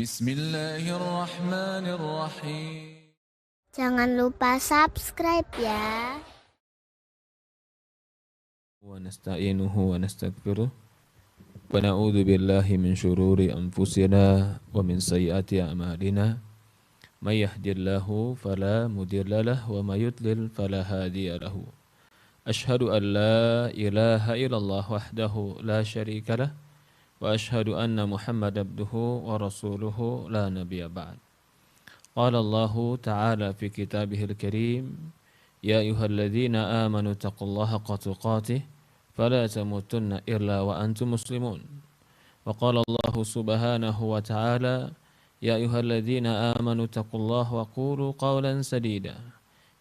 Bismillahirrahmanirrahim. Jangan lupa subscribe ya. Wa nasta'inuhu wa nastaghfiruh. Wa na'udzu billahi min syururi anfusina wa min sayyiati a'malina. May yahdihillahu fala mudilla lahu wa may yudlil fala hadiya lahu. Asyhadu an la ilaha illallah wahdahu la syarika lah wa asyhadu anna Muhammadan abduhu wa rasuluhu la nabiyya ba'd. Qala Allah ta'ala fi kitabihil karim, ya ayyuhalladzina amanu taqullaha haqqa tuqatih fala tamutunna illa wa antum muslimun. Wa qala Allah subhanahu wa ta'ala, ya ayyuhalladzina amanu taqullaha wa qulu qawlan sadida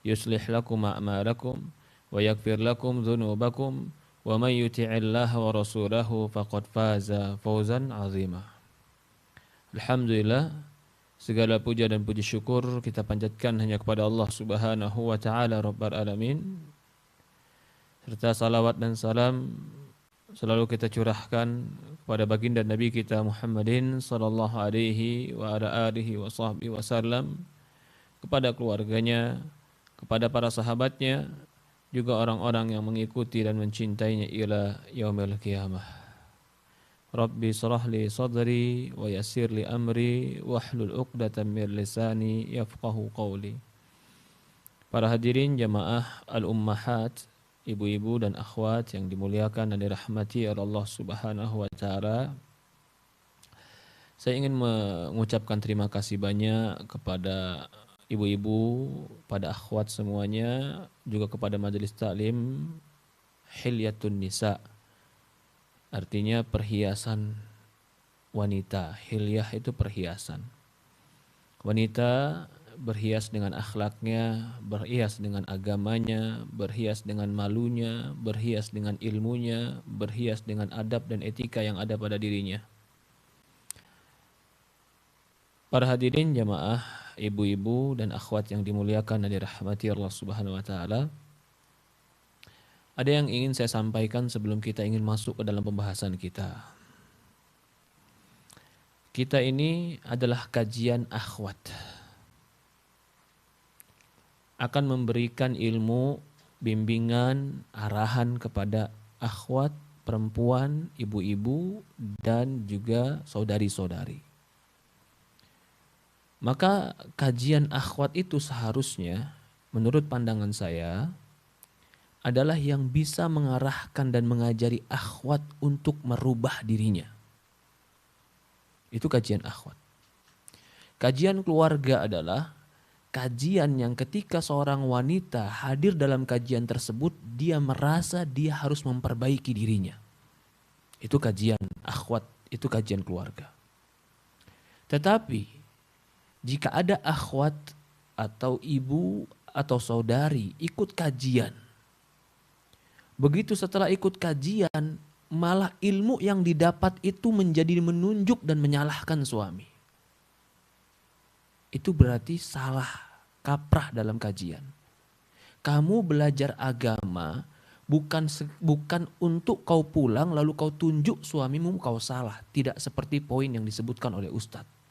yuslih lakum a'malakum wa yaghfir lakum dhunubakum wa may yuti'illaha wa rasulahu faqad faza fawzan 'azima. Alhamdulillah, segala puja dan puji syukur kita panjatkan hanya kepada Allah Subhanahu wa taala Rabbul Alamin. Serta salawat dan salam selalu kita curahkan kepada baginda Nabi kita Muhammadin sallallahu alaihi wa ala alihi wa sahbihi wasallam, kepada keluarganya, kepada para sahabatnya, juga orang-orang yang mengikuti dan mencintainya ila yaumil qiyamah. Rabbi shrah li sadri wa yassir li amri wahlul 'uqdatam min lisani yafqahu qawli. Para hadirin jamaah al-ummahat, ibu-ibu dan akhwat yang dimuliakan dan dirahmati oleh Allah Subhanahu wa taala. Saya ingin mengucapkan terima kasih banyak kepada ibu-ibu, pada akhwat semuanya, juga kepada majelis taklim Hilyatun Nisa. Artinya perhiasan wanita. Hilyah itu perhiasan. Wanita berhias dengan akhlaknya, berhias dengan agamanya, berhias dengan malunya, berhias dengan ilmunya, berhias dengan adab dan etika yang ada pada dirinya. Para hadirin jamaah, ibu-ibu dan akhwat yang dimuliakan dan dirahmati Allah Subhanahu wa taala. Ada yang ingin saya sampaikan sebelum kita ingin masuk ke dalam pembahasan kita. Kita ini adalah kajian akhwat. Akan memberikan ilmu, bimbingan, arahan kepada akhwat, perempuan, ibu-ibu, dan juga saudari-saudari. Maka kajian akhwat itu seharusnya, menurut pandangan saya, adalah yang bisa mengarahkan dan mengajari akhwat untuk merubah dirinya. Itu kajian akhwat. Kajian keluarga adalah kajian yang ketika seorang wanita hadir dalam kajian tersebut, dia merasa dia harus memperbaiki dirinya. Itu kajian akhwat, itu kajian keluarga. Tetapi jika ada akhwat atau ibu atau saudari ikut kajian, begitu setelah ikut kajian, malah ilmu yang didapat itu menjadi menunjuk dan menyalahkan suami. Itu berarti salah kaprah dalam kajian. Kamu belajar agama bukan untuk kau pulang lalu kau tunjuk suamimu kau salah. Tidak seperti poin yang disebutkan oleh Ustadz.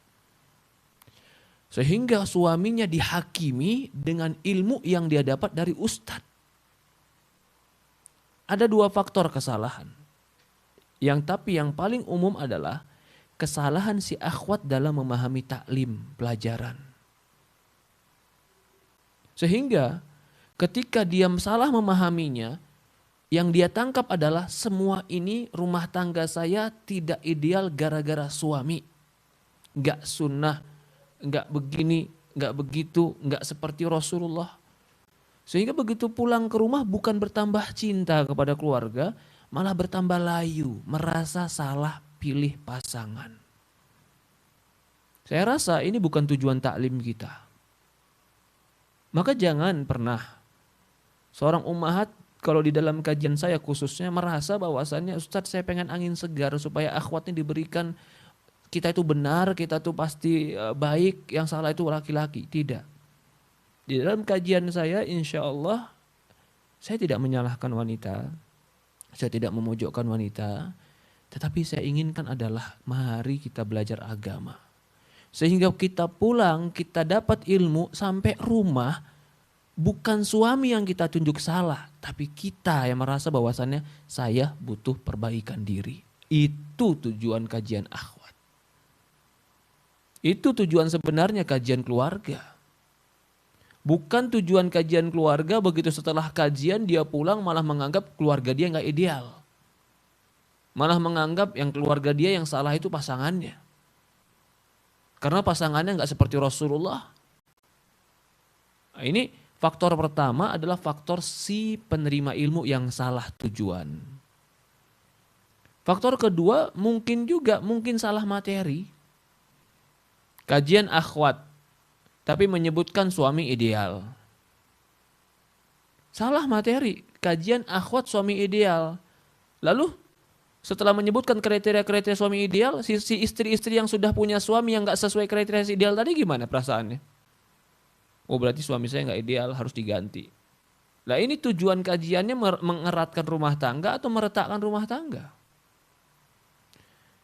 Sehingga suaminya dihakimi dengan ilmu yang dia dapat dari Ustadz. Ada dua faktor kesalahan. Tapi yang paling umum adalah kesalahan si akhwat dalam memahami taklim, pelajaran. Sehingga ketika dia salah memahaminya, yang dia tangkap adalah semua ini rumah tangga saya tidak ideal gara-gara suami. Gak sunnah, gak begini, gak begitu, gak seperti Rasulullah. Sehingga begitu pulang ke rumah bukan bertambah cinta kepada keluarga, malah bertambah layu, merasa salah pilih pasangan. Saya rasa ini bukan tujuan taklim kita. Maka jangan pernah seorang ummahat kalau di dalam kajian saya khususnya merasa bahwasannya Ustadz saya pengen angin segar supaya akhwatnya diberikan, kita itu benar, kita itu pasti baik, yang salah itu laki-laki. Tidak. Di dalam kajian saya insya Allah saya tidak menyalahkan wanita, saya tidak memojokkan wanita, tetapi saya inginkan adalah mari kita belajar agama. Sehingga kita pulang, kita dapat ilmu sampai rumah, bukan suami yang kita tunjuk salah, tapi kita yang merasa bahwasannya saya butuh perbaikan diri. Itu tujuan kajian akhwat. Itu tujuan sebenarnya kajian keluarga. Bukan tujuan kajian keluarga begitu setelah kajian dia pulang malah menganggap keluarga dia nggak ideal. Malah menganggap yang keluarga dia yang salah itu pasangannya. Karena pasangannya nggak seperti Rasulullah. Nah, ini faktor pertama adalah faktor si penerima ilmu yang salah tujuan. Faktor kedua mungkin salah materi. Kajian akhwat, tapi menyebutkan suami ideal. Salah materi, kajian akhwat suami ideal. Lalu setelah menyebutkan kriteria-kriteria suami ideal, si istri-istri yang sudah punya suami yang gak sesuai kriteria ideal tadi gimana perasaannya? Oh berarti suami saya gak ideal, harus diganti. Nah ini tujuan kajiannya mengeratkan rumah tangga atau meretakkan rumah tangga?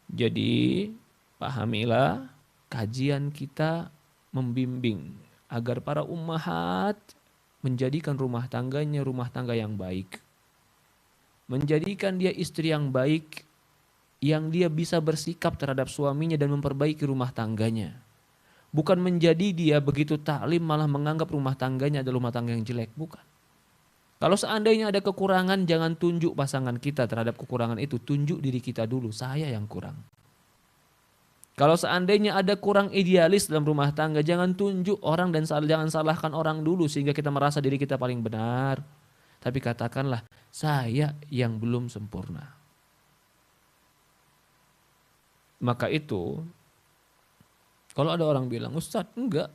Jadi pahamilah, kajian kita membimbing agar para ummahat menjadikan rumah tangganya rumah tangga yang baik. Menjadikan dia istri yang baik, yang dia bisa bersikap terhadap suaminya dan memperbaiki rumah tangganya. Bukan menjadi dia begitu taklim malah menganggap rumah tangganya adalah rumah tangga yang jelek, bukan. Kalau seandainya ada kekurangan, jangan tunjuk pasangan kita terhadap kekurangan itu, tunjuk diri kita dulu, saya yang kurang. Kalau seandainya ada kurang idealis dalam rumah tangga, jangan tunjuk orang dan jangan salahkan orang dulu sehingga kita merasa diri kita paling benar. Tapi katakanlah, saya yang belum sempurna. Maka itu, kalau ada orang bilang, Ustadz enggak,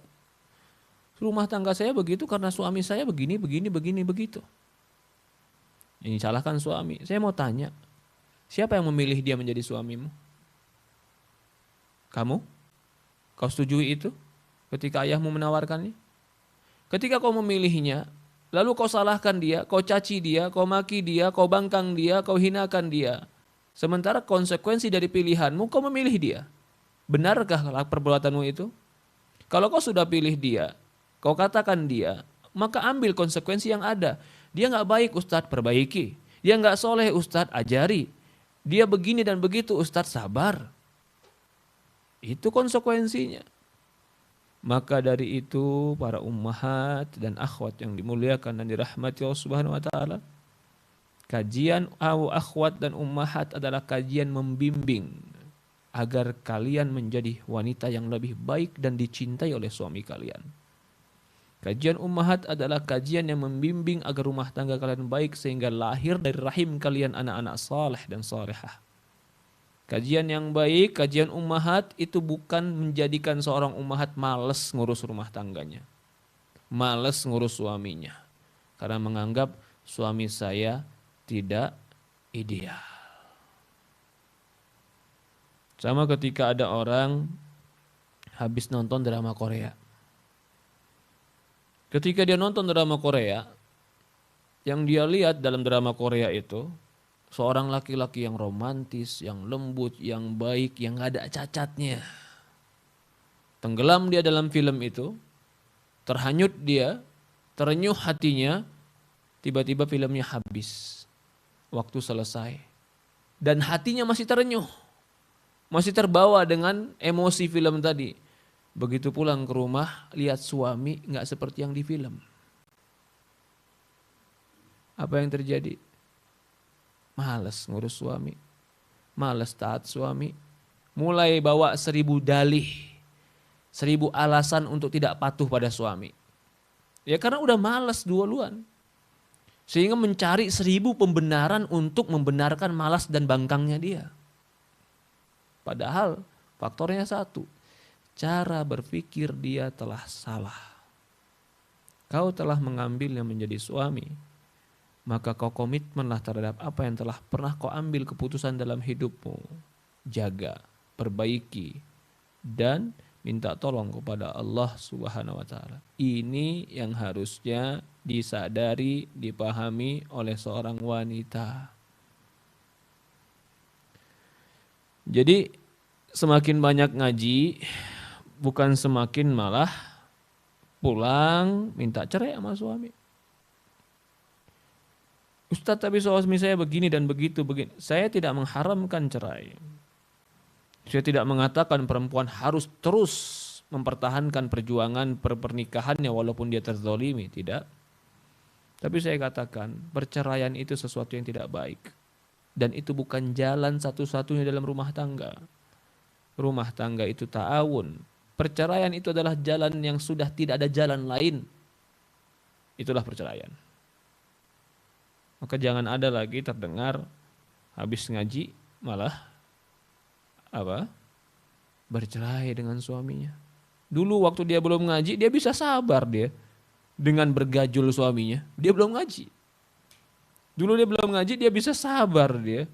rumah tangga saya begitu karena suami saya begini, begitu. Ini salahkan suami. Saya mau tanya, siapa yang memilih dia menjadi suamimu? Kamu? Kau setujui itu ketika ayahmu menawarkannya? Ketika kau memilihnya, lalu kau salahkan dia, kau caci dia, kau maki dia, kau bangkang dia, kau hinakan dia. Sementara konsekuensi dari pilihanmu, kau memilih dia. Benarkah perbuatanmu itu? Kalau kau sudah pilih dia, kau katakan dia, maka ambil konsekuensi yang ada. Dia gak baik Ustadz, perbaiki. Dia gak soleh Ustadz, ajari. Dia begini dan begitu Ustadz, sabar. Itu konsekuensinya. Maka dari itu para ummahat dan akhwat yang dimuliakan dan dirahmati Allah Subhanahu wa taala, kajian akhwat dan ummahat adalah kajian membimbing agar kalian menjadi wanita yang lebih baik dan dicintai oleh suami kalian. Kajian ummahat adalah kajian yang membimbing agar rumah tangga kalian baik sehingga lahir dari rahim kalian anak-anak saleh dan salehah. Kajian yang baik, kajian ummahat itu bukan menjadikan seorang ummahat malas ngurus rumah tangganya. Malas ngurus suaminya. Karena menganggap suami saya tidak ideal. Sama ketika ada orang habis nonton drama Korea. Ketika dia nonton drama Korea, yang dia lihat dalam drama Korea itu, seorang laki-laki yang romantis, yang lembut, yang baik, yang gak ada cacatnya. Tenggelam dia dalam film itu, terhanyut dia, terenyuh hatinya, tiba-tiba filmnya habis. Waktu selesai. Dan hatinya masih terenyuh. Masih terbawa dengan emosi film tadi. Begitu pulang ke rumah, lihat suami gak seperti yang di film. Apa yang terjadi? Malas ngurus suami, malas taat suami, mulai bawa 1000 dalih, 1000 alasan untuk tidak patuh pada suami. Ya karena udah malas duluan. Sehingga mencari 1000 pembenaran untuk membenarkan malas dan bangkangnya dia. Padahal faktornya satu, cara berpikir dia telah salah. Kau telah mengambilnya menjadi suami, maka kau komitmenlah terhadap apa yang telah pernah kau ambil keputusan dalam hidupmu. Jaga, perbaiki, dan minta tolong kepada Allah Subhanahu wa taala. Ini yang harusnya disadari, dipahami oleh seorang wanita. Jadi semakin banyak ngaji, bukan semakin malah pulang minta cerai sama suami. Ustadz, tapi suami saya begini dan begitu begini. Saya tidak mengharamkan cerai. Saya tidak mengatakan perempuan harus terus mempertahankan perjuangan pernikahannya walaupun dia terzalimi, tidak. Tapi saya katakan perceraian itu sesuatu yang tidak baik. Dan itu bukan jalan satu-satunya dalam rumah tangga. Rumah tangga itu ta'awun. Perceraian itu adalah jalan yang sudah tidak ada jalan lain. Itulah perceraian. Maka jangan ada lagi terdengar habis ngaji malah bercerai dengan suaminya. Dulu waktu dia belum ngaji, dia bisa sabar dia dengan bergajul suaminya. Dia belum ngaji. Dulu dia belum ngaji, dia bisa sabar dia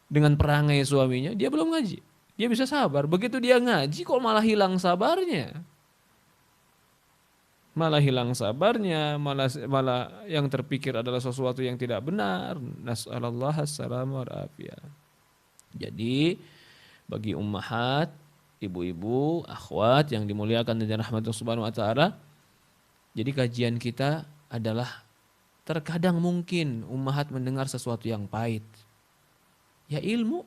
dengan perangai suaminya. Dia belum ngaji. Dia bisa sabar. Begitu dia ngaji kok malah hilang sabarnya. Malah hilang sabarnya, malah yang terpikir adalah sesuatu yang tidak benar. Nas'alullah as-salam wal afiyah. Jadi bagi ummahat, ibu-ibu, akhwat yang dimuliakan dan rahmatullah subhanahu wa ta'ala, jadi kajian kita adalah terkadang mungkin ummahat mendengar sesuatu yang pahit. Ya ilmu.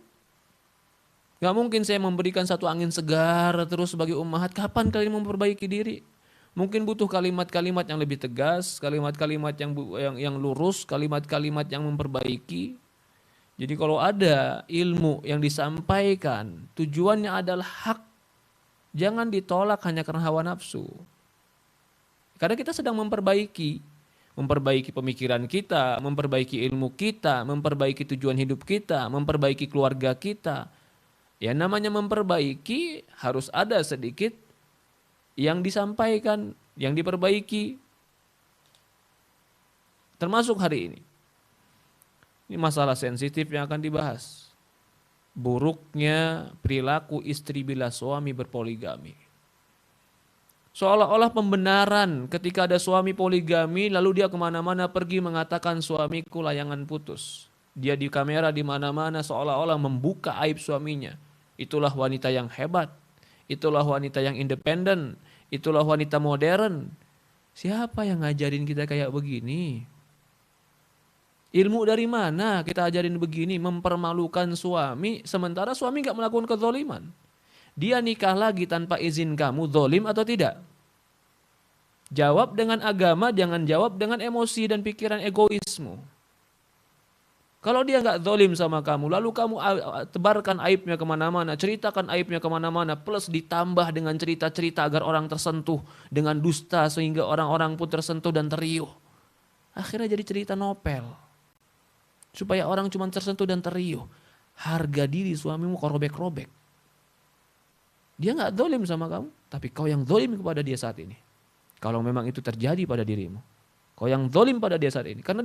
Gak mungkin saya memberikan satu angin segar terus bagi ummahat. Kapan kalian memperbaiki diri? Mungkin butuh kalimat-kalimat yang lebih tegas, kalimat-kalimat yang lurus, kalimat-kalimat yang memperbaiki. Jadi kalau ada ilmu yang disampaikan, tujuannya adalah hak. Jangan ditolak hanya karena hawa nafsu. Karena kita sedang memperbaiki pemikiran kita, memperbaiki ilmu kita, memperbaiki tujuan hidup kita, memperbaiki keluarga kita. Ya namanya memperbaiki harus ada sedikit yang disampaikan, yang diperbaiki. Termasuk hari ini. Ini masalah sensitif yang akan dibahas. Buruknya perilaku istri bila suami berpoligami. Seolah-olah pembenaran ketika ada suami poligami, lalu dia kemana-mana pergi mengatakan suamiku layangan putus. Dia di kamera di mana-mana seolah-olah membuka aib suaminya. Itulah wanita yang hebat. Itulah wanita yang independen. Itulah wanita modern. Siapa yang ngajarin kita kayak begini? Ilmu dari mana kita ajarin begini? Mempermalukan suami, sementara suami gak melakukan kezaliman. Dia nikah lagi tanpa izin kamu, zalim atau tidak? Jawab dengan agama, jangan jawab dengan emosi dan pikiran egoismu. Kalau dia gak zalim sama kamu, lalu kamu tebarkan aibnya kemana-mana, ceritakan aibnya kemana-mana, plus ditambah dengan cerita-cerita agar orang tersentuh dengan dusta sehingga orang-orang pun tersentuh dan teriuh. Akhirnya jadi cerita novel. Supaya orang cuma tersentuh dan teriuh. Harga diri suamimu kau robek-robek. Dia gak zalim sama kamu, tapi kau yang zalim kepada dia saat ini. Kalau memang itu terjadi pada dirimu. Kau yang zalim pada dia saat ini. Karena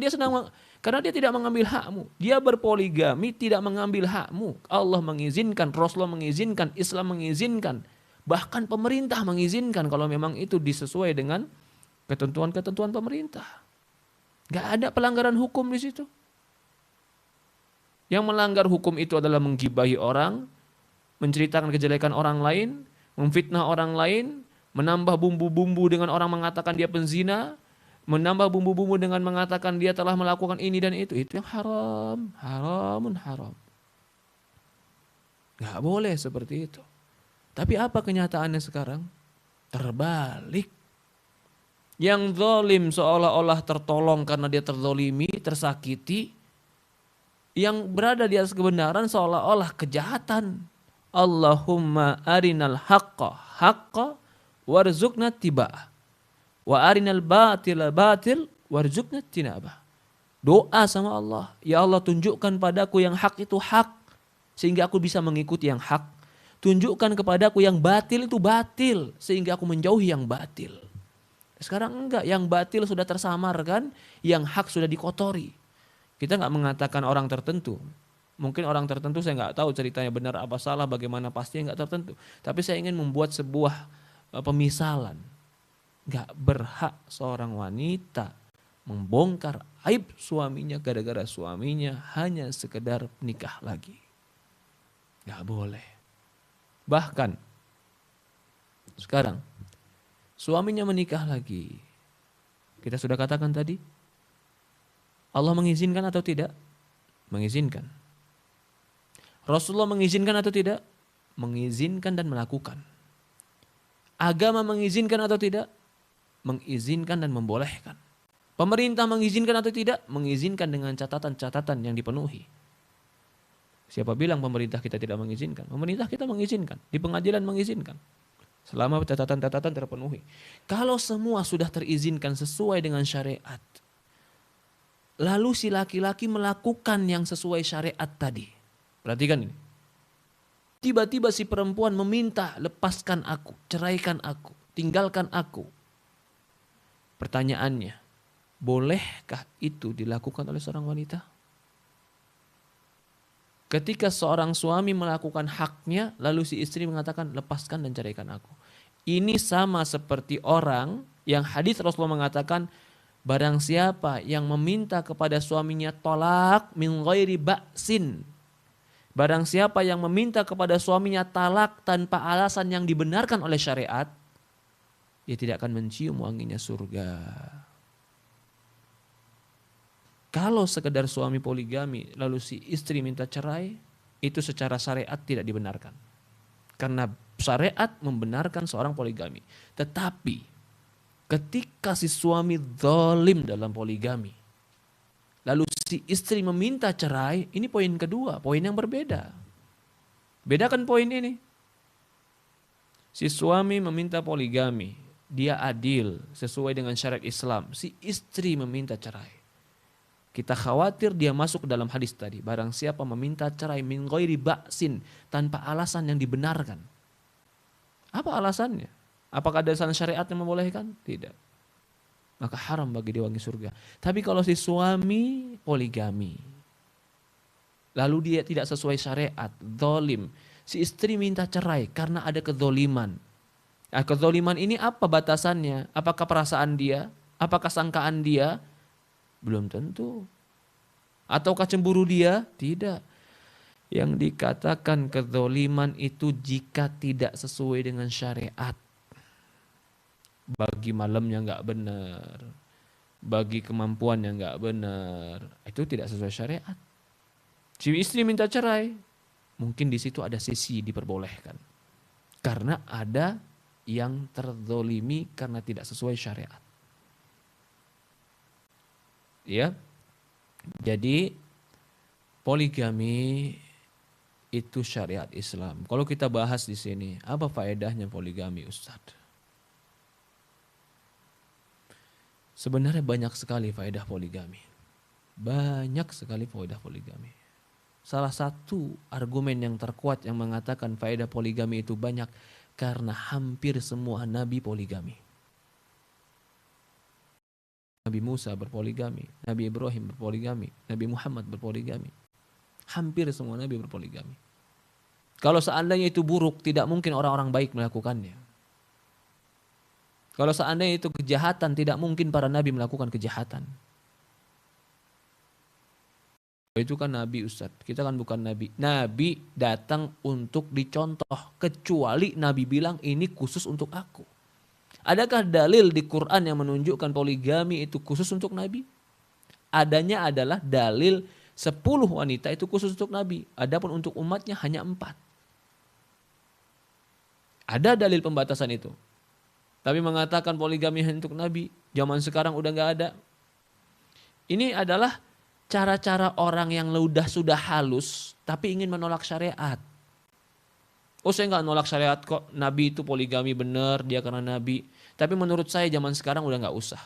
dia tidak mengambil hakmu. Dia berpoligami tidak mengambil hakmu. Allah mengizinkan, Rasulullah mengizinkan, Islam mengizinkan. Bahkan pemerintah mengizinkan kalau memang itu disesuai dengan ketentuan-ketentuan pemerintah. Gak ada pelanggaran hukum di situ. Yang melanggar hukum itu adalah menggibahi orang, menceritakan kejelekan orang lain, memfitnah orang lain, menambah bumbu-bumbu dengan orang mengatakan dia penzina, menambah bumbu-bumbu dengan mengatakan dia telah melakukan ini dan itu yang haram, haramun haram. Gak boleh seperti itu. Tapi apa kenyataannya sekarang? Terbalik. Yang zalim seolah-olah tertolong karena dia terzalimi, tersakiti. Yang berada di atas kebenaran seolah-olah kejahatan. Allahumma arinal haqqa haqqa warzuqna tiba'ah. Wa arinal batila batil warzuqna tinabah. Doa sama Allah, ya Allah tunjukkan padaku yang hak itu hak sehingga aku bisa mengikuti yang hak. Tunjukkan kepadaku yang batil itu batil sehingga aku menjauhi yang batil. Sekarang enggak, yang batil sudah tersamarkan, yang hak sudah dikotori. Kita enggak mengatakan orang tertentu. Mungkin orang tertentu saya enggak tahu ceritanya benar apa salah, bagaimana pastinya enggak tertentu. Tapi saya ingin membuat sebuah pemisalan. Gak berhak seorang wanita membongkar aib suaminya gara-gara suaminya hanya sekedar nikah lagi. Gak boleh. Bahkan Sekarang, suaminya menikah lagi. Kita sudah katakan tadi, Allah mengizinkan atau tidak? Mengizinkan. Rasulullah mengizinkan atau tidak? Mengizinkan dan melakukan. Agama mengizinkan atau tidak? Mengizinkan dan membolehkan. Pemerintah mengizinkan atau tidak? Mengizinkan dengan catatan-catatan yang dipenuhi. Siapa bilang pemerintah kita tidak mengizinkan? Pemerintah kita mengizinkan. Di pengadilan mengizinkan. Selama catatan-catatan terpenuhi. Kalau semua sudah terizinkan sesuai dengan syariat, lalu si laki-laki melakukan yang sesuai syariat tadi. Perhatikan ini. Tiba-tiba si perempuan meminta, lepaskan aku, ceraikan aku, tinggalkan aku. Pertanyaannya, bolehkah itu dilakukan oleh seorang wanita? Ketika seorang suami melakukan haknya, lalu si istri mengatakan, lepaskan dan ceraikan aku. Ini sama seperti orang yang hadis Rasulullah mengatakan, barang siapa yang meminta kepada suaminya tolak min ghairi ba'sin. Barang siapa yang meminta kepada suaminya talak tanpa alasan yang dibenarkan oleh syariat, dia tidak akan mencium wanginya surga. Kalau sekedar suami poligami lalu si istri minta cerai, itu secara syariat tidak dibenarkan. Karena syariat membenarkan seorang poligami. Tetapi ketika si suami zalim dalam poligami, lalu si istri meminta cerai, ini poin kedua, poin yang berbeda. Bedakan poin ini. Si suami meminta poligami, dia adil sesuai dengan syariat Islam. Si istri meminta cerai. Kita khawatir dia masuk ke dalam hadis tadi. Barang siapa meminta cerai min ghairi ba'sin, tanpa alasan yang dibenarkan. Apa alasannya? Apakah ada alasan syariat yang membolehkan? Tidak. Maka haram bagi dia wangi surga. Tapi kalau si suami poligami, lalu dia tidak sesuai syariat, zalim, si istri minta cerai karena ada kezoliman. Nah, kezoliman ini apa batasannya? Apakah perasaan dia? Apakah sangkaan dia? Belum tentu. Ataukah cemburu dia? Tidak. Yang dikatakan kezoliman itu jika tidak sesuai dengan syariat. Bagi malamnya nggak benar, bagi kemampuannya nggak benar, itu tidak sesuai syariat. Si istri minta cerai, mungkin di situ ada sisi diperbolehkan, karena ada yang terzolimi karena tidak sesuai syariat. Ya, jadi poligami itu syariat Islam. Kalau kita bahas di sini, apa faedahnya poligami, Ustadz? Sebenarnya banyak sekali faedah poligami. Banyak sekali faedah poligami. Salah satu argumen yang terkuat yang mengatakan faedah poligami itu banyak karena hampir semua nabi poligami. Nabi Musa berpoligami, Nabi Ibrahim berpoligami, Nabi Muhammad berpoligami. Hampir semua nabi berpoligami. Kalau seandainya itu buruk, tidak mungkin orang-orang baik melakukannya. Kalau seandainya itu kejahatan, tidak mungkin para nabi melakukan kejahatan. Itu kan nabi, Ustadz. Kita kan bukan nabi. Nabi datang untuk dicontoh. Kecuali nabi bilang ini khusus untuk aku. Adakah dalil di Quran yang menunjukkan poligami itu khusus untuk nabi? Adanya adalah dalil 10 wanita itu khusus untuk nabi. Adapun untuk umatnya hanya 4. Ada dalil pembatasan itu. Tapi mengatakan poligami hanya untuk nabi, zaman sekarang udah gak ada. Ini adalah cara-cara orang yang sudah halus tapi ingin menolak syariat. Oh, saya nggak nolak syariat kok, nabi itu poligami benar, dia karena nabi. Tapi menurut saya zaman sekarang udah nggak usah.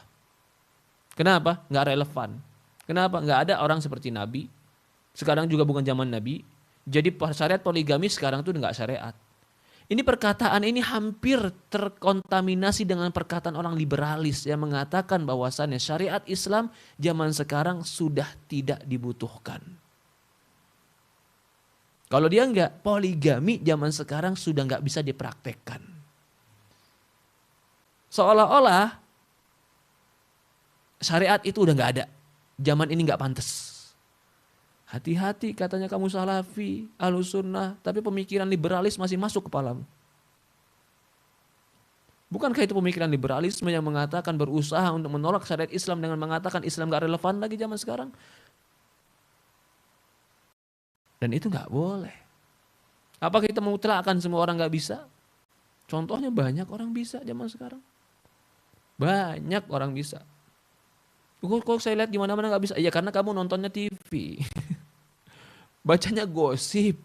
Kenapa? Nggak relevan. Kenapa? Nggak ada orang seperti nabi. Sekarang juga bukan zaman nabi. Jadi syariat poligami sekarang tuh nggak syariat. Ini perkataan ini hampir terkontaminasi dengan perkataan orang liberalis yang mengatakan bahwasannya syariat Islam zaman sekarang sudah tidak dibutuhkan. Kalau dia enggak, poligami zaman sekarang sudah enggak bisa dipraktekkan. Seolah-olah syariat itu udah enggak ada. Zaman ini enggak pantas. Hati-hati katanya kamu salafi, ahlus sunnah, tapi pemikiran liberalis masih masuk kepalamu. Bukankah itu pemikiran liberalisme yang mengatakan berusaha untuk menolak syariat Islam dengan mengatakan Islam gak relevan lagi zaman sekarang? Dan itu gak boleh. Apa kita mutlakkan semua orang gak bisa? Contohnya banyak orang bisa zaman sekarang. Banyak orang bisa. Kok saya lihat gimana-mana gak bisa? Ya karena kamu nontonnya TV. Bacanya gosip.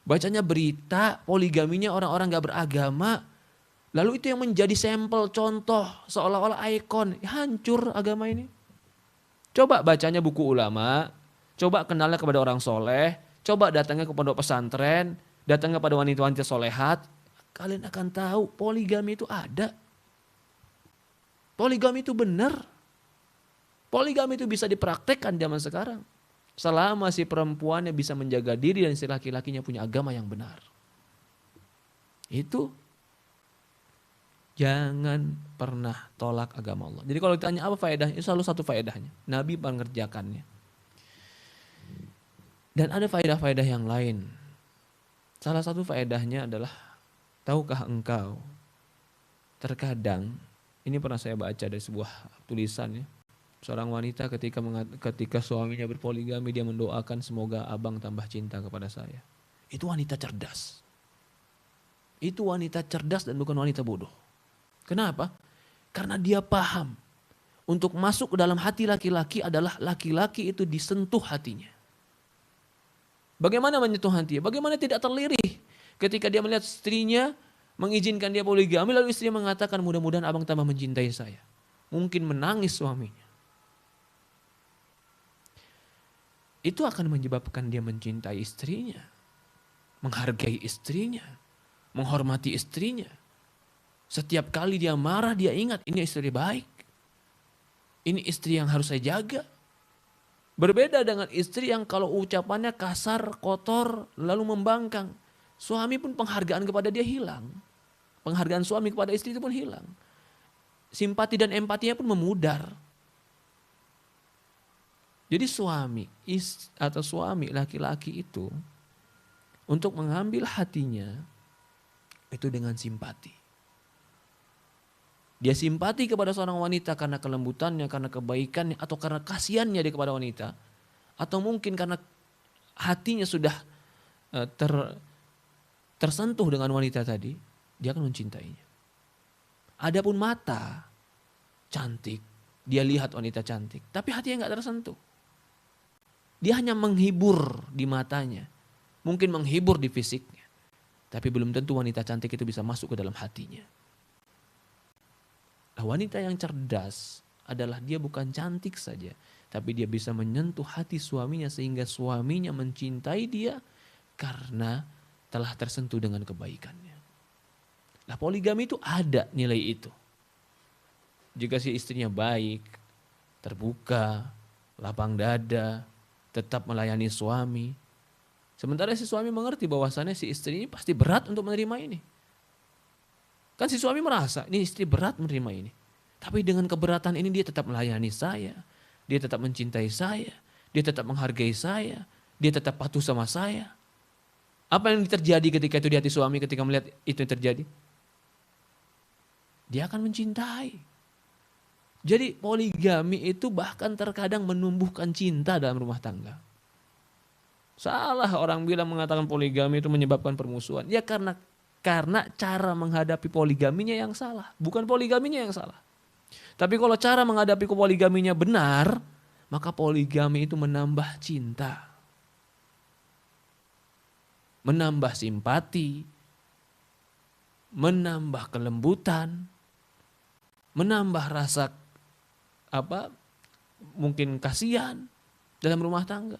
Bacanya berita, poligaminya orang-orang gak beragama. Lalu itu yang menjadi sampel, contoh, seolah-olah ikon. Hancur agama ini. Coba bacanya buku ulama, coba kenalnya kepada orang soleh, coba datangnya ke pondok pesantren, datangnya pada wanita-wanita solehat. Kalian akan tahu poligami itu ada. Poligami itu benar. Poligami itu bisa dipraktekkan zaman sekarang. Selama si perempuannya bisa menjaga diri dan si laki-lakinya punya agama yang benar. Itu jangan pernah tolak agama Allah. Jadi kalau ditanya apa faedahnya, itu selalu satu faedahnya. Nabi mengerjakannya. Dan ada faedah-faedah yang lain. Salah satu faedahnya adalah, tahukah engkau, terkadang, ini pernah saya baca dari sebuah tulisan ya, seorang wanita ketika suaminya berpoligami, dia mendoakan semoga abang tambah cinta kepada saya. Itu wanita cerdas. Itu wanita cerdas dan bukan wanita bodoh. Kenapa? Karena dia paham untuk masuk ke dalam hati laki-laki adalah laki-laki itu disentuh hatinya. Bagaimana menyentuh hatinya? Bagaimana tidak terlirih ketika dia melihat istrinya mengizinkan dia poligami, lalu istrinya mengatakan mudah-mudahan abang tambah mencintai saya. Mungkin menangis suaminya. Itu akan menyebabkan dia mencintai istrinya, menghargai istrinya, menghormati istrinya. Setiap kali dia marah, dia ingat ini istri baik. Ini istri yang harus saya jaga. Berbeda dengan istri yang kalau ucapannya kasar, kotor, lalu membangkang. Suami pun penghargaan kepada dia hilang. Penghargaan suami kepada istri itu pun hilang. Simpati dan empatinya pun memudar. Jadi suami atau suami laki-laki itu untuk mengambil hatinya itu dengan simpati. Dia simpati kepada seorang wanita karena kelembutannya, karena kebaikannya, atau karena kasihannya dia kepada wanita. Atau mungkin karena hatinya sudah tersentuh dengan wanita tadi, dia akan mencintainya. Adapun mata cantik, dia lihat wanita cantik, tapi hatinya gak tersentuh. Dia hanya menghibur di matanya, mungkin menghibur di fisiknya, tapi belum tentu wanita cantik itu bisa masuk ke dalam hatinya. Wanita yang cerdas adalah dia bukan cantik saja, tapi dia bisa menyentuh hati suaminya sehingga suaminya mencintai dia karena telah tersentuh dengan kebaikannya. Nah, poligami itu ada nilai itu. Jika si istrinya baik, terbuka, lapang dada, tetap melayani suami. Sementara si suami mengerti bahwasannya si istri ini pasti berat untuk menerima ini. Kan si suami merasa, ini istri berat menerima ini. Tapi dengan keberatan ini dia tetap melayani saya. Dia tetap mencintai saya. Dia tetap menghargai saya. Dia tetap patuh sama saya. Apa yang terjadi ketika itu di hati suami ketika melihat itu yang terjadi? Dia akan mencintai. Jadi poligami itu bahkan terkadang menumbuhkan cinta dalam rumah tangga. Salah orang bilang mengatakan poligami itu menyebabkan permusuhan. Ya karena cara menghadapi poligaminya yang salah. Bukan poligaminya yang salah. Tapi kalau cara menghadapi poligaminya benar, maka poligami itu menambah cinta. Menambah simpati. Menambah kelembutan. Menambah rasa mungkin kasihan dalam rumah tangga.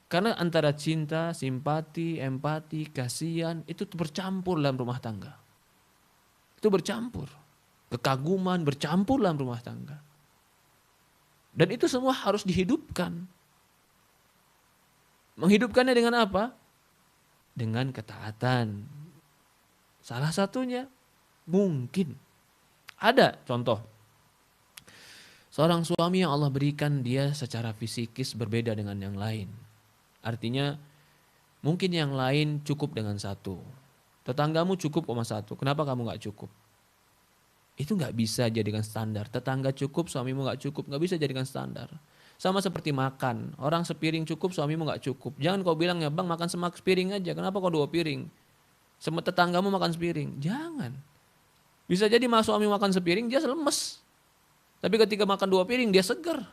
Karena antara cinta, simpati, empati, kasihan itu bercampur dalam rumah tangga. Itu bercampur. Kekaguman bercampur dalam rumah tangga. Dan itu semua harus dihidupkan. Menghidupkannya dengan apa? Dengan ketaatan. Salah satunya mungkin ada contoh. Seorang suami yang Allah berikan dia secara fisikis berbeda dengan yang lain. Artinya mungkin yang lain cukup dengan satu. Tetanggamu cukup 1. Kenapa kamu gak cukup? Itu nggak bisa jadikan standar. Tetangga cukup, suamimu nggak cukup, nggak bisa jadikan standar. Sama seperti makan, orang sepiring cukup, suamimu nggak cukup. Jangan kau bilang ya bang makan sepiring aja, kenapa kau 2 piring? Sama tetanggamu makan sepiring, jangan. Bisa jadi suami makan sepiring dia lemes. Tapi ketika makan 2 piring dia seger.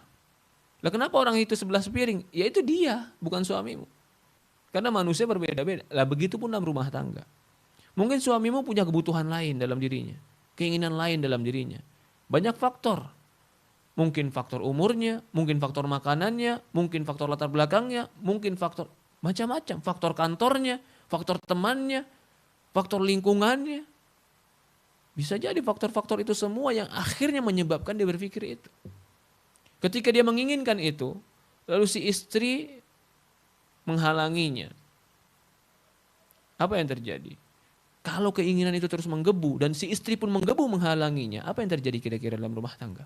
Lah kenapa orang itu 11 piring? Ya itu dia, bukan suamimu. Karena manusia berbeda-beda. Lah begitu pun dalam rumah tangga. Mungkin suamimu punya kebutuhan lain dalam dirinya, keinginan lain dalam dirinya. Banyak faktor. Mungkin faktor umurnya, mungkin faktor makanannya, mungkin faktor latar belakangnya, mungkin faktor macam-macam. Faktor kantornya, faktor temannya, faktor lingkungannya. Bisa jadi faktor-faktor itu semua yang akhirnya menyebabkan dia berpikir itu. Ketika dia menginginkan itu, lalu si istri menghalanginya. Apa yang terjadi? Kalau keinginan itu terus menggebu dan si istri pun menggebu menghalanginya, apa yang terjadi kira-kira dalam rumah tangga?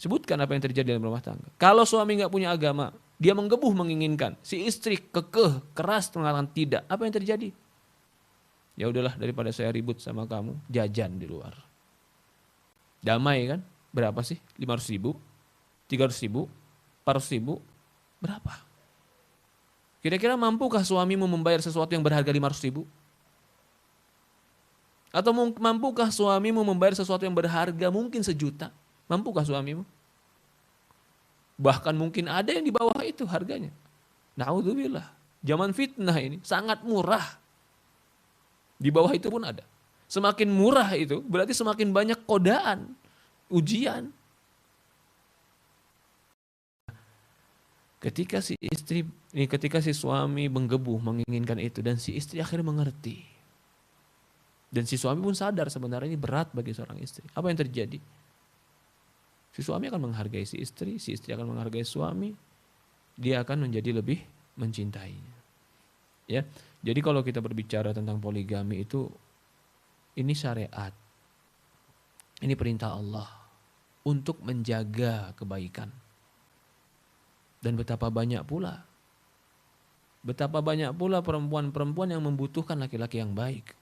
Sebutkan apa yang terjadi dalam rumah tangga. Kalau suami nggak punya agama, dia menggebu menginginkan, si istri kekeh, keras mengatakan tidak, apa yang terjadi? Ya udahlah daripada saya ribut sama kamu, jajan di luar. Damai kan? Berapa sih? 500.000? 300.000? 400.000? Berapa? Kira-kira mampukah suamimu membayar sesuatu yang berharga 500.000? Atau mampukah suamimu membayar sesuatu yang berharga mungkin 1 juta? Mampukah suamimu? Bahkan mungkin ada yang di bawah itu harganya. Na'udzubillah. Zaman fitnah ini sangat murah. Di bawah itu pun ada. Semakin murah itu berarti semakin banyak godaan, ujian. Ketika si suami menggebu menginginkan itu dan si istri akhirnya mengerti. Dan si suami pun sadar sebenarnya ini berat bagi seorang istri. Apa yang terjadi? Si suami akan menghargai si istri akan menghargai suami, dia akan menjadi lebih mencintainya. Ya. Jadi kalau kita berbicara tentang poligami itu, ini syariat. Ini perintah Allah untuk menjaga kebaikan. Dan betapa banyak pula perempuan-perempuan yang membutuhkan laki-laki yang baik.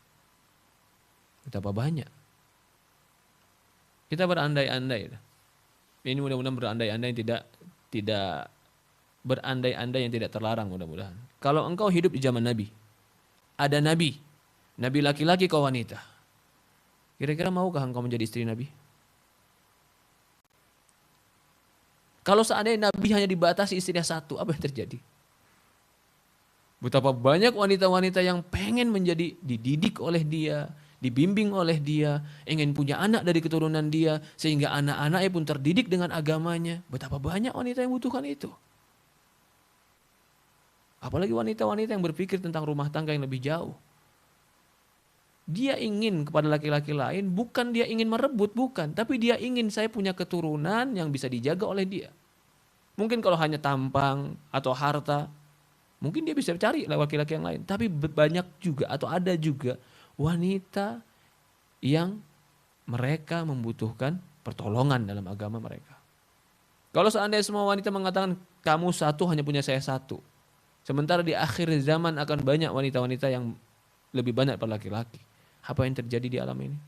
Betapa banyak. Kita berandai-andai. Ini mudah-mudahan berandai-andai yang tidak berandai-andai yang tidak terlarang mudah-mudahan. Kalau engkau hidup di zaman Nabi, ada Nabi laki-laki kau wanita. Kira-kira maukah engkau menjadi istri Nabi? Kalau seandainya Nabi hanya dibatasi istrinya 1, apa yang terjadi? Betapa banyak wanita-wanita yang pengen menjadi dididik oleh dia, dibimbing oleh dia, ingin punya anak dari keturunan dia, sehingga anak-anaknya pun terdidik dengan agamanya. Betapa banyak wanita yang butuhkan itu. Apalagi wanita-wanita yang berpikir tentang rumah tangga yang lebih jauh. Dia ingin kepada laki-laki lain, bukan dia ingin merebut, bukan. Tapi dia ingin saya punya keturunan yang bisa dijaga oleh dia. Mungkin kalau hanya tampang atau harta, mungkin dia bisa cari laki-laki yang lain. Tapi banyak juga atau ada juga wanita yang mereka membutuhkan pertolongan dalam agama mereka. Kalau seandainya semua wanita mengatakan kamu 1 hanya punya saya 1. Sementara di akhir zaman akan banyak wanita-wanita yang lebih banyak pada laki-laki. Apa yang terjadi di alam ini?